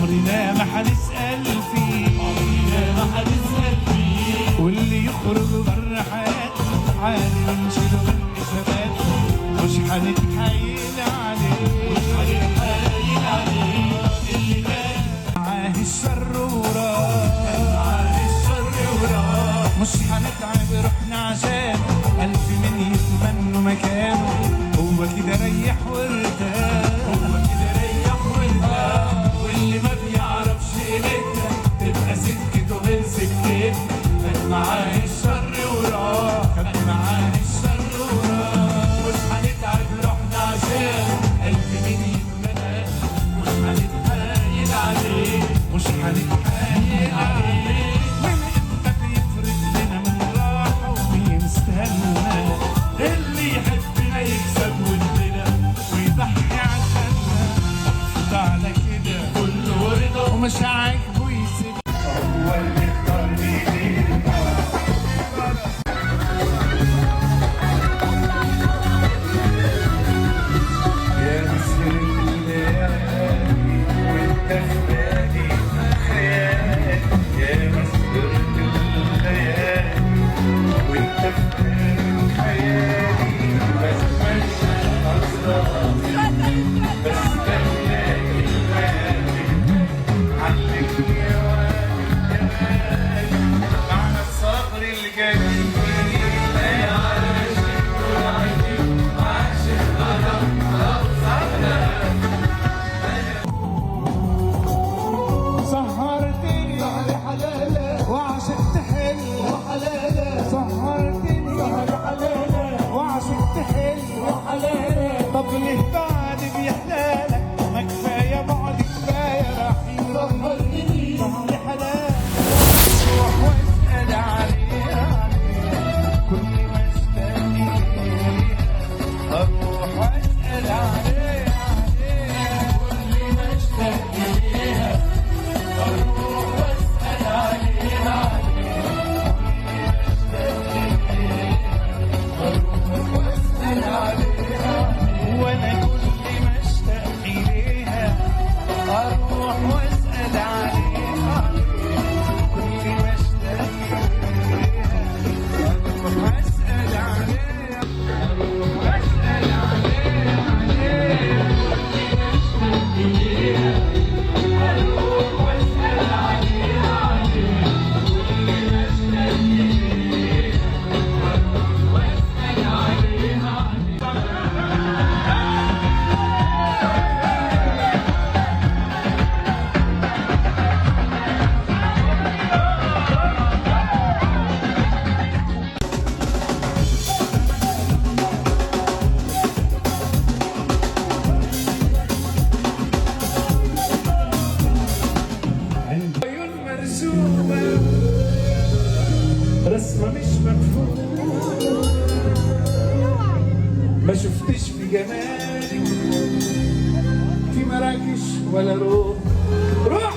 عمرنا ما حنسأل فيه، واللي يخرج بره حياته عادي ونشيله من حساباته، مش حنتحايل عليه، اللي كان معاه الشر وراه، مش حنتعب روحنا عشان ألف من يتمنوا مكانه، هو كده ريح وارتاح، واللي ما بيعرفش قيمتنا تبقى سكته غير سكتنا، خد معاه الشر وراه، مش هنتعب روحنا عشان ألف مين يتمنى، مش هنتحايل عليه، من امتى بيفرق لنا من راحة وبيستنى، اللي يحبنا يكسب ودنا ويضحي عشاننا، تعالى كده كله رضا ومش عاجبه يسيب، هو اللي اختار بإيديه. يا مسهر الليالي وانت في بالي خيالي، يا مسهر الليالي وانت في بالي خيالي، بسمعش أسراري بستناك الغالي، علمني يا واد جمالي معنى الصبر الجميل، يا عاشق وعاشق عاشق سهرتني سهر حلالة وعشقت حلو وحلالة، سهرتني سهر حلالة وعشقت حلو وحلالة، طب ليه بعد بيحلالك ما كفاية بعد كفاية رحيل، سهرتني سهر حلالة روح واسأل عليها كل ما اشتاق اروح واسأل عليها كل ما اشتاق وانا كل ما اشتاق اليها اروح واسال عليها، كل ما اشتاق اليها اروح واسال عليها، اروح واسال عليها، كل ما اشتاق اليها اروح واسال عليها، كل ما اشتاق اليها اروح واسال عليها. عيون مرسومة رسمة مش مفهومة، ما شفتش في جمالك في مراكش ولا روح